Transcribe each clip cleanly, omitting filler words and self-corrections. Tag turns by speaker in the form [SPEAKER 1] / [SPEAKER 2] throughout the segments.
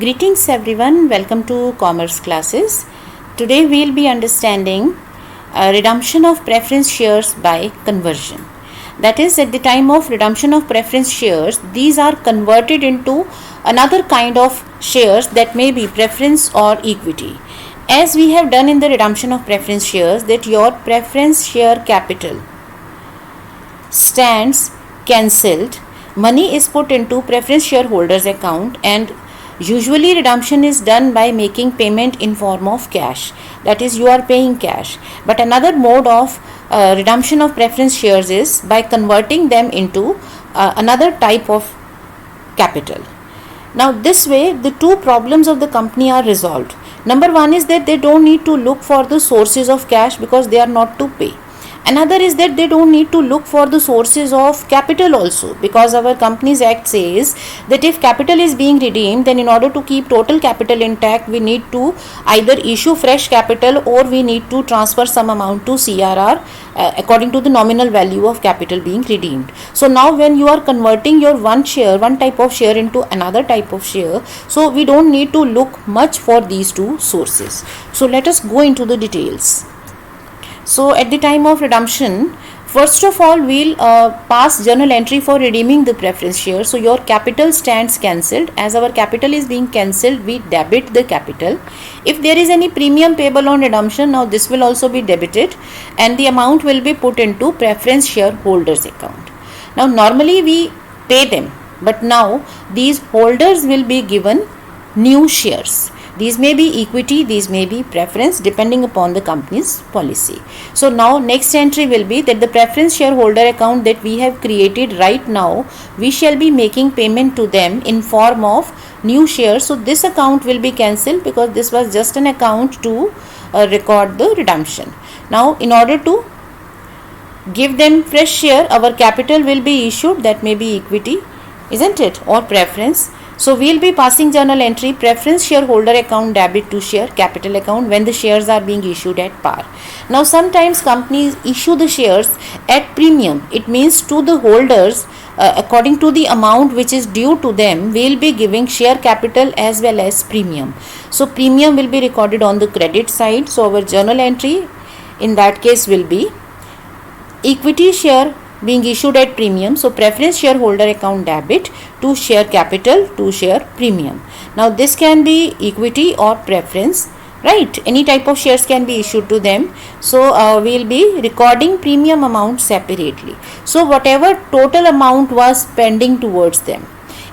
[SPEAKER 1] Greetings everyone, welcome to Commerce classes. Today we will be understanding redemption of preference shares by conversion. That is, at the time of redemption of preference shares, these are converted into another kind of shares that may be preference or equity. As we have done in the redemption of preference shares, that your preference share capital stands cancelled, money is put into preference shareholders account, and usually redemption is done by making payment in form of cash. That is, you are paying cash. But another mode of redemption of preference shares is by converting them into another type of capital. Now this way the two problems of the company are resolved. Number one is that they don't need to look for the sources of cash because they are not to pay. Another is that they don't need to look for the sources of capital also, because our Companies Act says that if capital is being redeemed, then in order to keep total capital intact, we need to either issue fresh capital or we need to transfer some amount to CRR according to the nominal value of capital being redeemed. So now when you are converting your one type of share into another type of share, so we don't need to look much for these two sources. So let us go into the details. So at the time of redemption, first of all we'll pass journal entry for redeeming the preference share. So your capital stands cancelled. As our capital is being cancelled, we debit the capital. If there is any premium payable on redemption, now this will also be debited and the amount will be put into preference shareholders account. Now normally we pay them, but now these holders will be given new shares. These may be equity, these may be preference, depending upon the company's policy. So now next entry will be that the preference shareholder account that we have created right now, we shall be making payment to them in form of new shares. So this account will be cancelled because this was just an account to record the redemption. Now in order to give them fresh share, our capital will be issued, that may be equity, isn't it, or preference. So we will be passing journal entry preference shareholder account debit to share capital account when the shares are being issued at par. Now sometimes companies issue the shares at premium. It means to the holders according to the amount which is due to them, we will be giving share capital as well as premium. So premium will be recorded on the credit side. So our journal entry in that case will be equity share being issued at premium, so preference shareholder account debit to share capital to share premium. Now this can be equity or preference, right? Any type of shares can be issued to them. So we will be recording premium amount separately. So whatever total amount was pending towards them,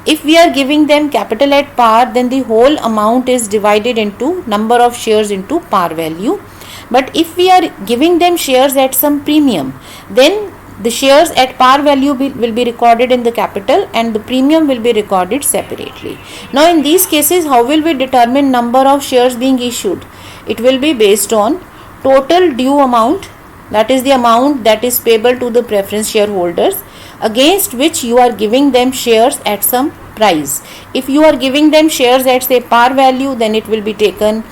[SPEAKER 1] if we are giving them capital at par, then the whole amount is divided into number of shares into par value. But if we are giving them shares at some premium, then the shares at par value will be recorded in the capital and the premium will be recorded separately. Now in these cases, how will we determine number of shares being issued? It will be based on total due amount, that is the amount that is payable to the preference shareholders, against which you are giving them shares at some price. If you are giving them shares at say par value, then it will be taken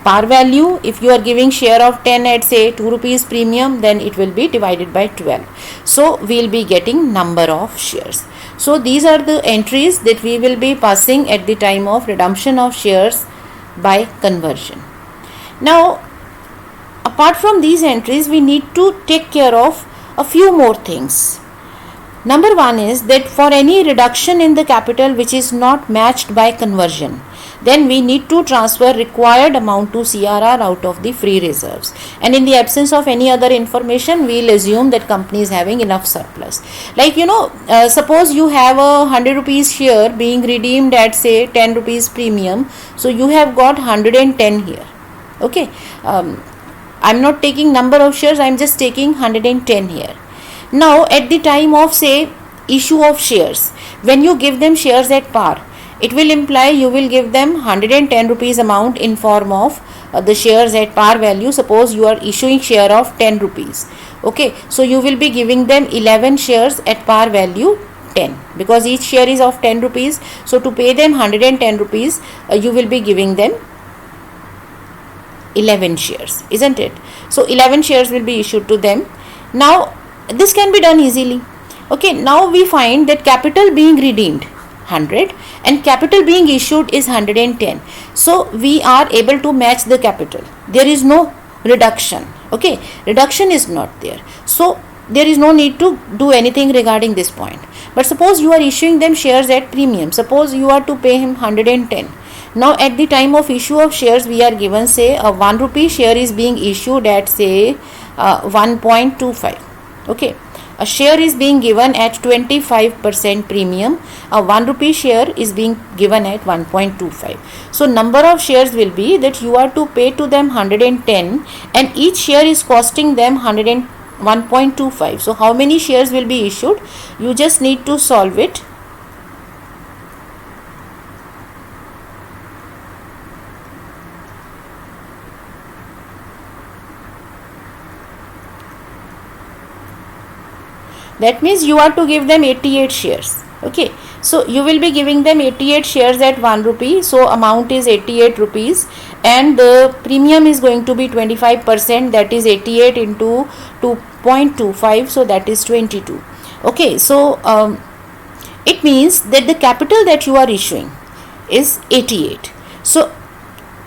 [SPEAKER 1] par value. If you are giving share of 10 at say 2 rupees premium, then it will be divided by 12. So we will be getting number of shares. So these are the entries that we will be passing at the time of redemption of shares by conversion. Now apart from these entries, we need to take care of a few more things. Number one is that for any reduction in the capital which is not matched by conversion, then we need to transfer required amount to CRR out of the free reserves. And in the absence of any other information, we will assume that company is having enough surplus. Like suppose you have a 100 rupees share being redeemed at say 10 rupees premium. So you have got 110 here. Okay. I'm not taking number of shares, I'm just taking 110 here. Now at the time of say issue of shares, when you give them shares at par, it will imply you will give them 110 rupees amount in form of the shares at par value. Suppose you are issuing share of 10 rupees. Okay, so you will be giving them 11 shares at par value 10, because each share is of 10 rupees. So to pay them 110 rupees, you will be giving them 11 shares, isn't it? So 11 shares will be issued to them. Now this can be done easily. Okay, now we find that capital being redeemed, 100 and capital being issued is 110. So we are able to match the capital. There is no reduction. Okay, reduction is not there. So there is no need to do anything regarding this point. But suppose you are issuing them shares at premium. Suppose you are to pay him 110. Now at the time of issue of shares, we are given say a 1 rupee share is being issued at say 1.25. Okay, a share is being given at 25% premium. A 1 rupee share is being given at 1.25. So number of shares will be that you are to pay to them 110 and each share is costing them 1.25. So how many shares will be issued? You just need to solve it. That means you are to give them 88 shares. Okay, so you will be giving them 88 shares at 1 rupee. So amount is 88 rupees and the premium is going to be 25%, that is 88 into 2.25, so that is 22. Okay, so it means that the capital that you are issuing is 88. So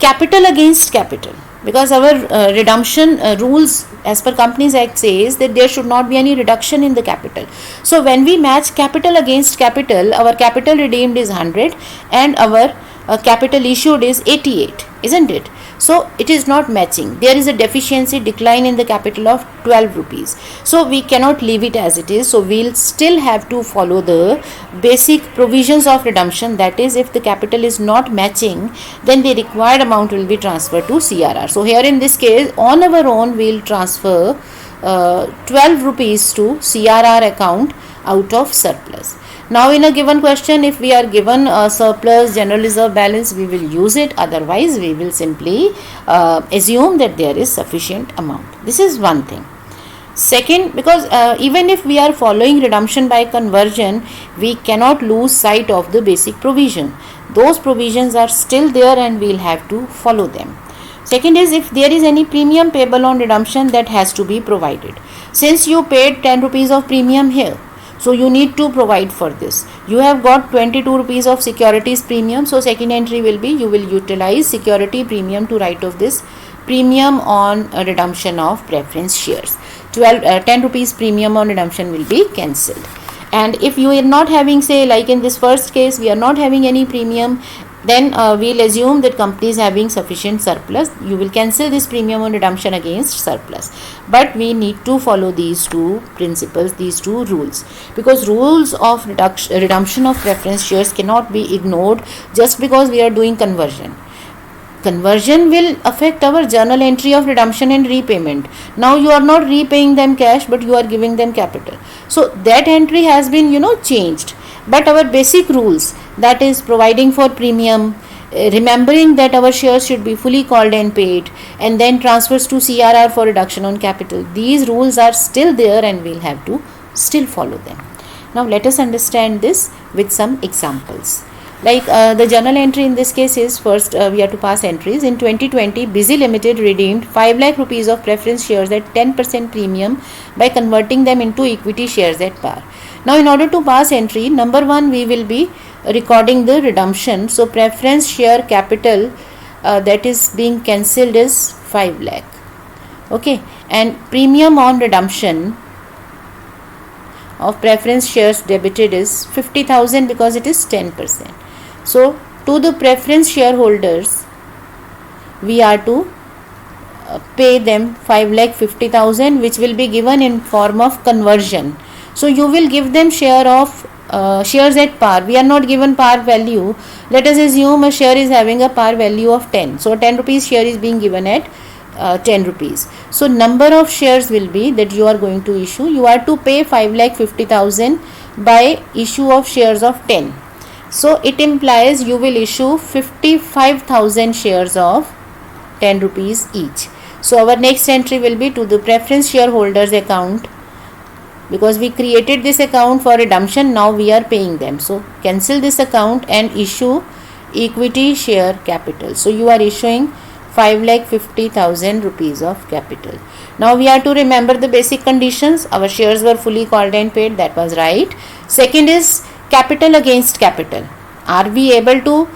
[SPEAKER 1] capital against capital, because our redemption rules as per Companies Act says that there should not be any reduction in the capital. So when we match capital against capital, our capital redeemed is 100 and our capital issued is 88, isn't it? So it is not matching. There is a deficiency, decline in the capital of 12 rupees. So we cannot leave it as it is. So we'll still have to follow the basic provisions of redemption. That is, if the capital is not matching, then the required amount will be transferred to CRR. So here in this case, on our own, we'll transfer 12 rupees to CRR account out of surplus. Now in a given question, if we are given a surplus general reserve balance, we will use it. Otherwise, we will simply assume that there is sufficient amount. This is one thing. Second, because even if we are following redemption by conversion, we cannot lose sight of the basic provision. Those provisions are still there and we will have to follow them. Second is, if there is any premium payable on redemption, that has to be provided. Since you paid 10 rupees of premium here, so you need to provide for this. You have got 22 rupees of securities premium. So second entry will be, you will utilize security premium to write off this premium on redemption of preference shares. 10 rupees premium on redemption will be cancelled. And if you are not having, say like in this first case, we are not having any premium, then we will assume that company is having sufficient surplus. You will cancel this premium on redemption against surplus. But we need to follow these two principles, these two rules, because rules of redemption of preference shares cannot be ignored just because we are doing conversion. Conversion will affect our journal entry of redemption and repayment. Now you are not repaying them cash, but you are giving them capital. So that entry has been, changed. But our basic rules, that is providing for premium, remembering that our shares should be fully called and paid, and then transfers to CRR for reduction on capital, these rules are still there and we'll have to still follow them. Now let us understand this with some examples. Like the journal entry in this case is, first we have to pass entries. In 2020, Busy Limited redeemed 5 lakh rupees of preference shares at 10% premium by converting them into equity shares at par. Now in order to pass entry, number one, we will be recording the redemption. So preference share capital that is being cancelled is 5 lakh. Okay, and premium on redemption of preference shares debited is 50,000 because it is 10%. So to the preference shareholders, we are to pay them 5,50,000, which will be given in form of conversion. So you will give them share of shares at par. We are not given par value. Let us assume a share is having a par value of 10. So 10 rupees share is being given at 10 rupees. So number of shares will be that you are going to issue. You are to pay 5,50,000 by issue of shares of 10. So it implies you will issue 55,000 shares of 10 rupees each. So our next entry will be to the preference shareholders account, because we created this account for redemption, now we are paying them. So cancel this account and issue equity share capital. So you are issuing 5,50,000 rupees of capital. Now we are to remember the basic conditions. Our shares were fully called and paid, that was right. Second is capital against capital. Are we able to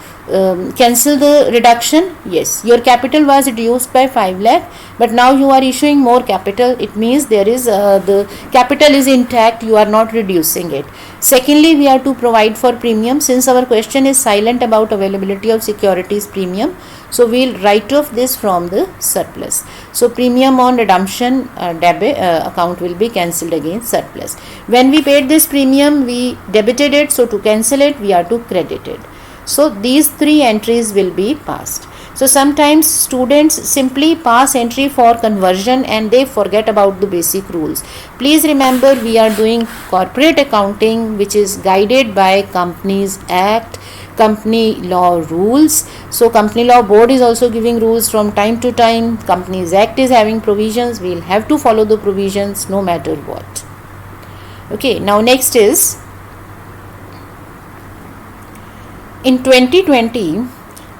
[SPEAKER 1] cancel the reduction? Yes, your capital was reduced by 5 lakh, but now you are issuing more capital. It means there is the capital is intact, you are not reducing it. Secondly, we are to provide for premium. Since our question is silent about availability of securities premium, so we'll write off this from the surplus. So premium on redemption debit account will be cancelled against surplus. When we paid this premium, we debited it, so to cancel it we are to credit it. So these three entries will be passed. So sometimes students simply pass entry for conversion and they forget about the basic rules. Please remember, we are doing corporate accounting, which is guided by Companies Act, company law rules. So company law board is also giving rules from time to time. Companies Act is having provisions. We will have to follow the provisions no matter what. Okay, now next is, in 2020,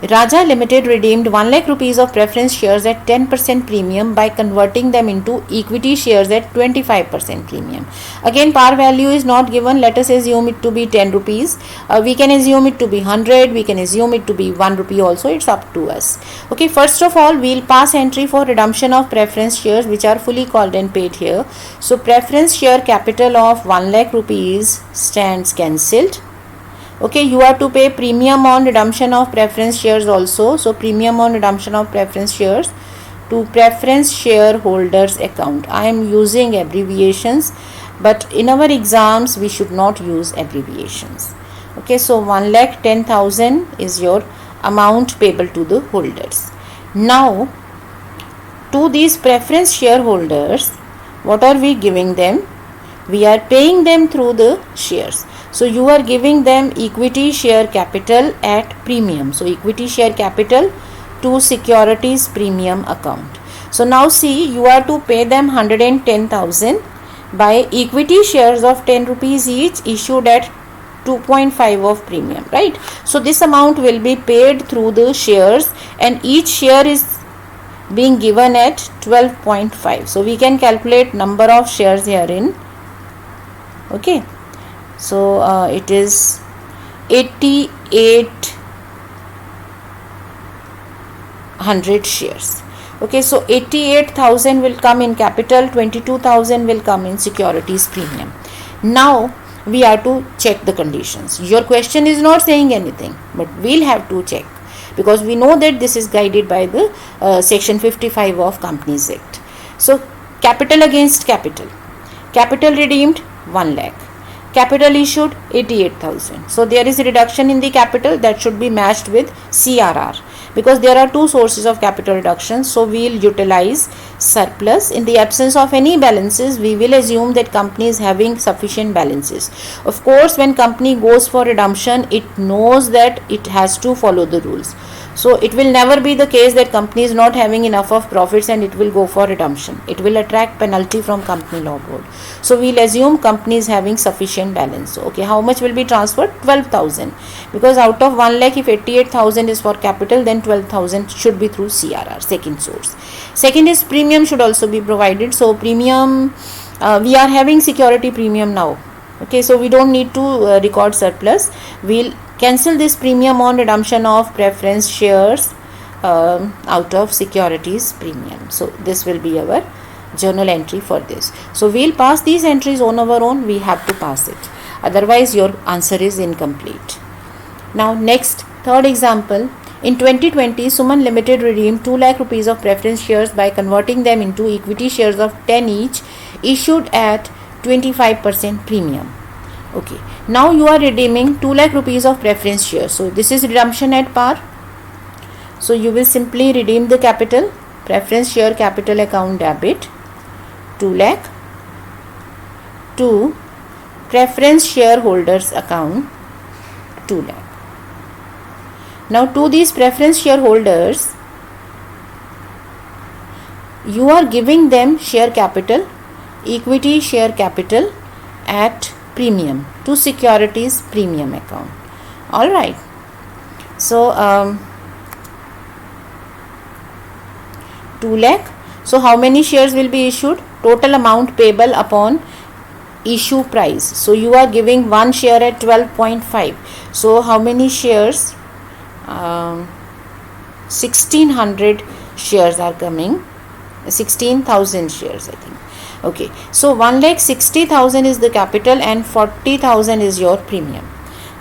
[SPEAKER 1] Raja Limited redeemed 1 lakh rupees of preference shares at 10% premium by converting them into equity shares at 25% premium. Again, par value is not given. Let us assume it to be 10 rupees. We can assume it to be 100. We can assume it to be 1 rupee also. It's up to us. Okay, first of all, we'll pass entry for redemption of preference shares which are fully called and paid here. So preference share capital of 1 lakh rupees stands cancelled. Okay, you are to pay premium on redemption of preference shares also. So premium on redemption of preference shares to preference shareholders account. I am using abbreviations, but in our exams we should not use abbreviations. Okay, so 1,10,000 is your amount payable to the holders. Now to these preference shareholders, what are we giving them? We are paying them through the shares. So you are giving them equity share capital at premium. So equity share capital to securities premium account. So now see, you are to pay them 110,000 by equity shares of 10 rupees each issued at 2.5 of premium, right? So this amount will be paid through the shares and each share is being given at 12.5. So we can calculate number of shares herein. Okay. So it is 8,800 shares. Okay, so 88,000 will come in capital, 22,000 will come in securities premium. Now we are to check the conditions. Your question is not saying anything, but we'll have to check because we know that this is guided by the section 55 of Companies Act. So capital against capital. Capital redeemed 1 lakh. Capital issued 88,000. So there is a reduction in the capital that should be matched with CRR because there are two sources of capital reduction. So we will utilize surplus. In the absence of any balances, we will assume that company is having sufficient balances. Of course, when company goes for redemption, it knows that it has to follow the rules. So it will never be the case that company is not having enough of profits and it will go for redemption. It will attract penalty from company law board. So we'll assume company is having sufficient balance. So, okay, how much will be transferred? 12,000. Because out of 1 lakh, if 88,000 is for capital, then 12,000 should be through CRR, second source. Second is premium should also be provided. So premium, we are having security premium now. Okay, so we don't need to record surplus. We'll cancel this premium on redemption of preference shares out of securities premium. So this will be our journal entry for this. So we'll pass these entries on our own. We have to pass it. Otherwise your answer is incomplete. Now next, third example. In 2020, Suman Limited redeemed 2 lakh rupees of preference shares by converting them into equity shares of 10 each issued at 25% premium. Okay, now you are redeeming 2 lakh rupees of preference shares. So this is redemption at par. So you will simply redeem the capital, preference share capital account debit 2 lakh to preference shareholders account 2 lakh. Now to these preference shareholders, you are giving them share capital, equity share capital at premium to securities premium account. All right. So 2 lakh. So how many shares will be issued? Total amount payable upon issue price. So you are giving one share at 12.5. So how many shares? 1600 shares are coming. 16,000 shares, I think. Okay, so 1,60,000 is the capital and 40,000 is your premium.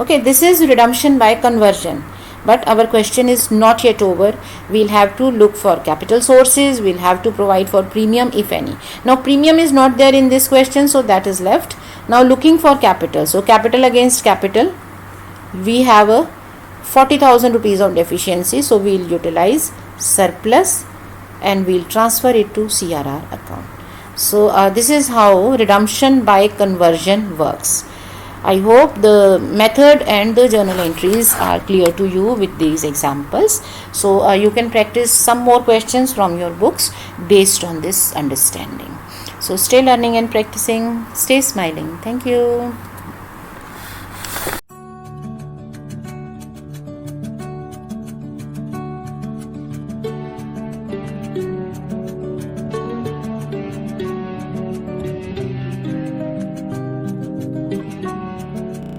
[SPEAKER 1] Okay, this is redemption by conversion. But our question is not yet over. We'll have to look for capital sources. We'll have to provide for premium, if any. Now premium is not there in this question, so that is left. Now looking for capital. So capital against capital, we have a 40,000 rupees of deficiency. So we'll utilize surplus and we'll transfer it to CRR account. So this is how redemption by conversion works. I hope the method and the journal entries are clear to you with these examples. So you can practice some more questions from your books based on this understanding. So stay learning and practicing, stay smiling. Thank you.